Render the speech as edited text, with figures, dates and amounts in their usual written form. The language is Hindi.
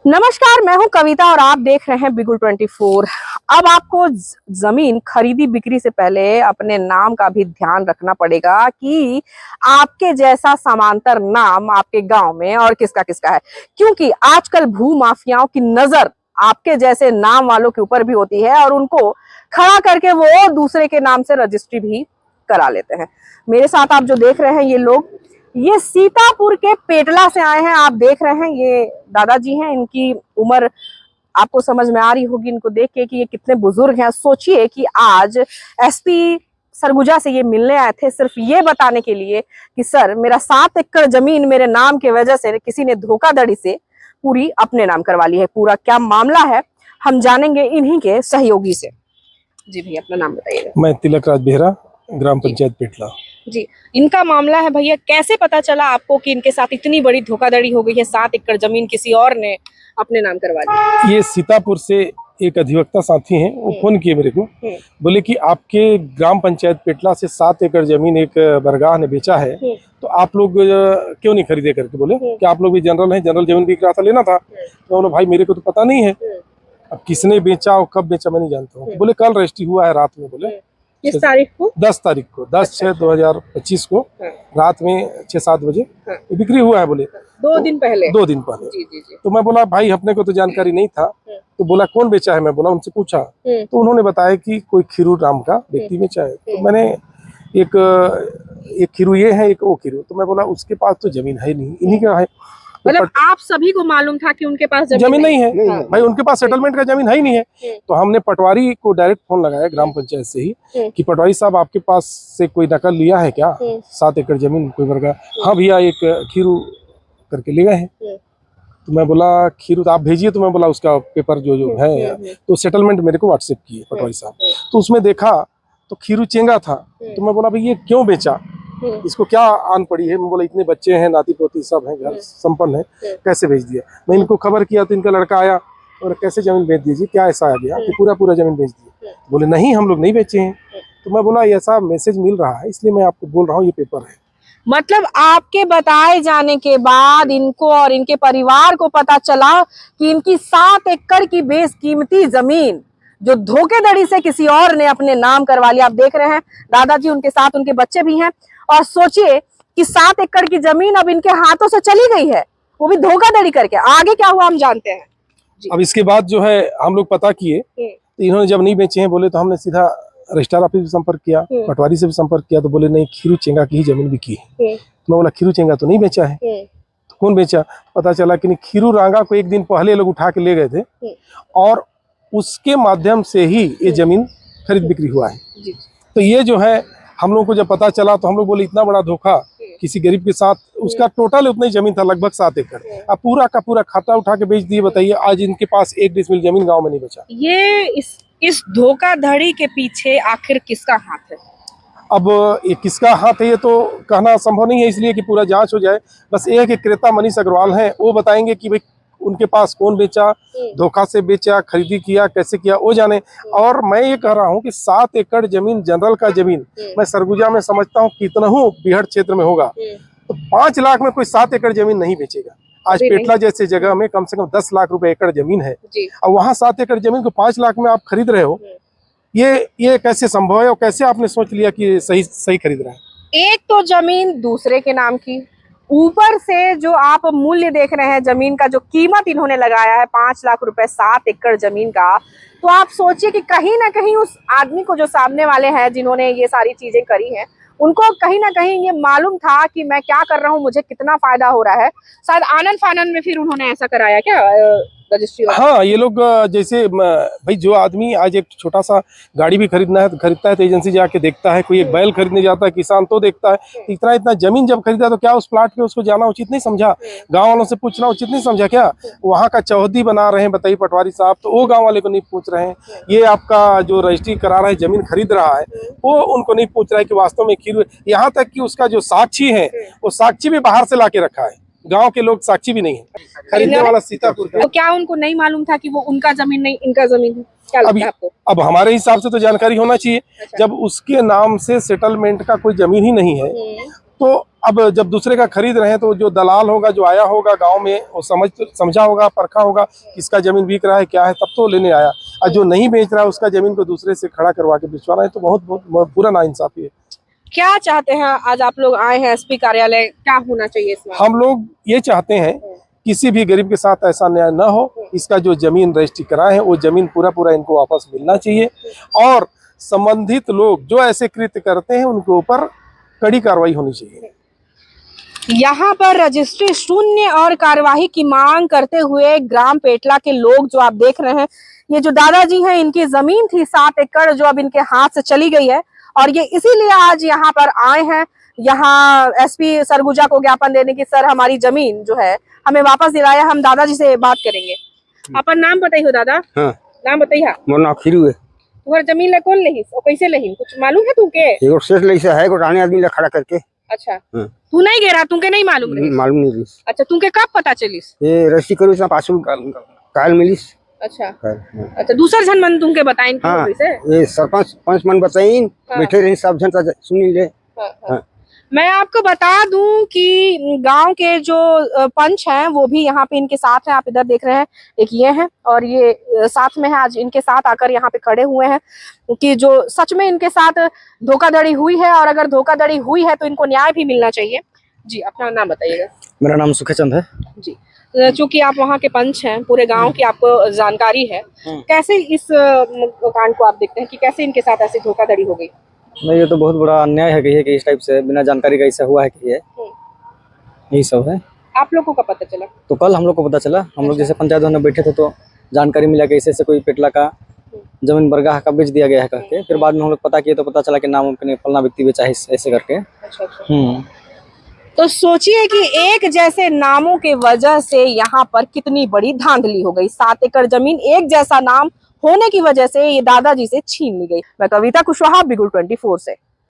नमस्कार, मैं हूं कविता और आप देख रहे हैं बिगुल 24। अब आपको जमीन खरीदी बिक्री से पहले अपने नाम का भी ध्यान रखना पड़ेगा कि आपके जैसा समांतर नाम आपके गांव में और किसका किसका है, क्योंकि आजकल भू माफियाओं की नजर आपके जैसे नाम वालों के ऊपर भी होती है और उनको खड़ा करके वो दूसरे के नाम से रजिस्ट्री भी करा लेते हैं। मेरे साथ आप जो देख रहे हैं ये सीतापुर के पेटला से आए हैं। आप देख रहे हैं ये दादाजी हैं, इनकी उम्र आपको समझ में आ रही होगी इनको देख के कि ये कितने बुजुर्ग हैं। सोचिए कि आज एसपी सरगुजा से ये मिलने आए थे सिर्फ ये बताने के लिए कि सर मेरा 7 एकड़ जमीन मेरे नाम की वजह से किसी ने धोखाधड़ी से पूरी अपने नाम करवा ली है। पूरा क्या मामला है हम जानेंगे इन्हीं के सहयोगी से। जी भैया अपना नाम बताइएगा। मैं तिलक राज बेहरा, ग्राम पंचायत पेटला। जी, इनका मामला है भैया, कैसे पता चला आपको कि इनके साथ इतनी बड़ी धोखाधड़ी हो गई है, 7 एकड़ जमीन किसी और ने अपने नाम करवा दी? ये सीतापुर से एक अधिवक्ता साथी हैं, वो फोन किए मेरे को, बोले कि आपके ग्राम पंचायत पेटला से 7 एकड़ जमीन एक बरगाह ने बेचा है, तो आप लोग क्यों नहीं खरीदे करके बोले कि आप लोग भी जनरल हैं, जनरल जमीन बिक रहा था, लेना था। तो बोले भाई मेरे को तो पता नहीं है, अब किसने बेचा और कब बेचा मैं नहीं जानता हूँ। बोले कल रजिस्ट्री हुआ है रात में। बोले किस तारीख को? 10 तारीख को, 10/6/2025 को रात में 6-7 बजे बिक्री हुआ है। बोले 2 दिन पहले। 2 दिन पहले। जी जी जी। तो मैं बोला भाई अपने को तो जानकारी नहीं था। तो बोला कौन बेचा है? मैं बोला उनसे पूछा, तो उन्होंने बताया कि कोई खीरू नाम का व्यक्ति बेचा है। तो मैंने एक खीरू ये है, एक वो खीरू। तो मैं बोला उसके पास तो जमीन है नहीं, इन्हीं का है। मतलब आप सभी को मालूम था कि उनके पास जमीन नहीं है। भाई उनके पास सेटलमेंट का जमीन है ही नहीं है। तो हमने पटवारी को डायरेक्ट फोन लगाया ग्राम पंचायत से ही कि पटवारी साहब आपके पास से कोई नकल लिया है क्या 7 एकड़ जमीन कोई वर्गा? हाँ भैया एक खीरू करके ले गए हैं। तो मैं बोला खीरू तो आप भेजिए। तो मैं बोला उसका पेपर जो है, तो सेटलमेंट मेरे को व्हाट्सएप किए पटवारी साहब। तो उसमें देखा तो खीरू चेंगा था। तो मैं बोला भाई ये क्यों बेचा, इसको क्या आन पड़ी है? मैं बोला इतने बच्चे हैं, नाती पोती सब हैं, घर संपन्न है, कैसे भेज दिया? मैं इनको खबर किया तो इनका लड़का आया और कैसे जमीन बेच दीजिए, क्या ऐसा आ गया कि पूरा जमीन बेच दिए? बोले नहीं हम लोग नहीं बेचे हैं। तो मैं बोला ऐसा मैसेज मिल रहा है इसलिए मैं आपको बोल रहा हूँ, ये पेपर है। मतलब आपके बताए जाने के बाद इनको और इनके परिवार को पता चला कि इनकी 7 एकड़ की बेशकीमती जमीन जो धोखेधड़ी से किसी और ने अपने नाम करवा लिया। आप देख रहे हैं दादाजी, उनके साथ उनके बच्चे भी हैं। और सोचिए कि 7 एकड़ की जमीन अब इनके हाथों से चली गई है, वो भी धोखाधड़ी करके। आगे क्या हुआ हम जानते हैं जी। अब इसके बाद जो है हम लोग पता किए, तो इन्होंने जब नहीं बेचे हैं बोले तो हमने सीधा रजिस्ट्रार ऑफिस भी संपर्क किया, पटवारी से भी संपर्क किया। तो बोले नहीं खीरू चेंगा की ही जमीन बिकी है। तो मैं बोला खीरू चेंगा तो नहीं बेचा है, तो कौन बेचा? पता चला कि नहीं, खीरू रांगा को एक दिन पहले लोग उठा के ले गए थे और उसके माध्यम से ही ये जमीन खरीद बिक्री हुआ है। तो ये जो है हम लोगों को जब पता चला तो हम लोग बोले इतना बड़ा धोखा किसी गरीब के साथ। उसका टोटल उतना ही जमीन था, लगभग 7 एकड़। अब पूरा का पूरा खाता उठा के बेच दिए। बताइए आज इनके पास 1 डिसमिल जमीन गांव में नहीं बचा। ये इस धोखाधड़ी के पीछे आखिर किसका हाथ है? अब ये किसका हाथ है ये तो कहना संभव नहीं है, इसलिए कि पूरा जांच हो जाए। बस ये है कि क्रेता मनीष अग्रवाल हैं, वो बताएंगे कि भाई उनके पास कौन बेचा, धोखा से बेचा, खरीदी किया, कैसे किया, वो जाने। और मैं ये कह रहा हूँ कि 7 एकड़ जमीन जनरल का जमीन मैं सरगुजा में समझता हूँ कितना हूँ बिहड़ क्षेत्र में होगा, तो 5 लाख में कोई 7 एकड़ जमीन नहीं बेचेगा। आज पेटला जैसे जगह में कम से कम 10 लाख रुपए एकड़ जमीन है और वहाँ 7 एकड़ जमीन को 5 लाख में आप खरीद रहे हो। ये कैसे संभव है और कैसे आपने सोच लिया कि सही खरीद रहा है? एक तो जमीन दूसरे के नाम की, ऊपर से जो आप मूल्य देख रहे हैं जमीन का, जो कीमत इन्होंने लगाया है 5 लाख रुपए 7 एकड़ जमीन का, तो आप सोचिए कि कहीं ना कहीं उस आदमी को, जो सामने वाले हैं जिन्होंने ये सारी चीजें करी हैं, उनको कहीं ना कहीं ये मालूम था कि मैं क्या कर रहा हूँ, मुझे कितना फायदा हो रहा है। शायद आनंद फानन में फिर उन्होंने ऐसा कराया क्या रजिस्ट्री? हाँ ये लोग जैसे भाई जो आदमी आज एक छोटा सा गाड़ी भी खरीदना है तो खरीदता है तो एजेंसी जाके देखता है, कोई एक बैल खरीदने जाता है किसान तो देखता है। इतना जमीन जब खरीदा तो क्या उस प्लाट पे उसको जाना उचित नहीं समझा? गांव वालों से पूछना उचित नहीं समझा क्या? वहाँ का चौहदी बना रहे हैं बताइए पटवारी साहब, तो वो गाँव वाले को नहीं पूछ रहे हैं। ये आपका जो रजिस्ट्री करा रहा है, जमीन खरीद रहा है, वो उनको नहीं पूछ रहा है कि वास्तव में खीरू। यहाँ तक कि उसका जो साक्षी है वो साक्षी भी बाहर से ला के रखा है, गांव के लोग साक्षी भी नहीं है। खरीदने वाला सीतापुर का। तो क्या उनको नहीं मालूम था कि वो उनका जमीन नहीं इनका जमीन है? क्या लगता है आपको? अब हमारे हिसाब से तो जानकारी होना चाहिए। जब उसके नाम से सेटलमेंट का कोई जमीन ही नहीं है तो अब जब दूसरे का खरीद रहे हैं तो जो दलाल होगा, जो आया होगा गांव में, वो समझा होगा, परखा होगा किसका जमीन बिक रहा है क्या है, तब तो लेने आया। और जो नहीं बेच रहा है उसका जमीन को दूसरे से खड़ा करवा के बिचवा रहा है, तो बहुत पूरा नाइंसाफी है। क्या चाहते हैं, आज आप लोग आए हैं एसपी कार्यालय, क्या होना चाहिए इसमें? हम लोग ये चाहते हैं किसी भी गरीब के साथ ऐसा अन्याय न हो। इसका जो जमीन रजिस्ट्री कराए हैं वो जमीन पूरा इनको वापस मिलना चाहिए, और संबंधित लोग जो ऐसे कृत्य करते हैं उनके ऊपर कड़ी कार्रवाई होनी चाहिए। यहाँ पर रजिस्ट्री शून्य और कार्यवाही की मांग करते हुए ग्राम पेटला के लोग जो आप देख रहे हैं, ये जो दादाजी हैं, इनकी जमीन थी 7 एकड़ जो अब इनके हाथ से चली गई है, और ये इसीलिए आज यहाँ पर आए हैं, यहाँ एसपी सरगुजा को ज्ञापन देने की, सर हमारी जमीन जो है हमें वापस दिलाया। हम दादाजी से बात करेंगे। अपन नाम बताइए दादा। हाँ। नाम बताइए। मोर नाम खीरू है। तुम्हारी जमीन ला कौन लेही और कैसे लेही, कुछ मालूम है तुमके? एगो शेष लइसा है, एगो रानी आदमी ला खड़ा करके। अच्छा, हाँ। तू नहीं गिरा, तुमके नहीं मालूम रही? मालूम नहीं रही। अच्छा, तुमके कब पता चलिस? ये रस्सी करू सा पासू काल मिलिस। अच्छा हाँ। अच्छा, दूसर जन मन तुमके बताइन कि हाँ, कैसे? ये सरपंच पंच मन बताइन, हाँ। बैठे रहे सब जन सुनी ले। हाँ, हाँ। हाँ। मैं आपको बता दूं कि गांव के जो पंच हैं वो भी यहाँ पे इनके साथ हैं। आप इधर देख रहे हैं, एक ये हैं और ये साथ में है, आज इनके साथ आकर यहाँ पे खड़े हुए हैं कि जो सच में इनके साथ धोखाधड़ी हुई है, और अगर धोखाधड़ी हुई है तो इनको न्याय भी मिलना चाहिए। जी, अपना नाम बताइएगा। मेरा नाम सुखेचंद है जी। चूंकि आप वहाँ के पंच हैं, पूरे गांव की आपको जानकारी है, कैसे इस कांड को आप देखते हैं कि कैसे इनके साथ ऐसी धोखाधड़ी हो गई? नहीं, ये तो बहुत बड़ा अन्याय है कि इस टाइप से बिना जानकारी का ऐसा हुआ है कि ये यही सब है। आप लोगों को पता चला? तो कल हम लोग को पता चला। हम लोग जैसे पंचायत में बैठे थे तो जानकारी मिला कि ऐसे कोई पेटला का जमीन बरगाह का बेच दिया गया है करके। फिर बाद में हम लोग पता किए तो पता चला कि नाम अपने फलना व्यक्ति बेचा है ऐसे करके। अच्छा। तो सोचिए कि एक जैसे नामों के वजह से यहाँ पर कितनी बड़ी धांधली हो गई। 7 एकड़ जमीन एक जैसा नाम होने की वजह से ये दादाजी से छीन ली गई। मैं कविता कुशवाहा, बिगुल 24 से।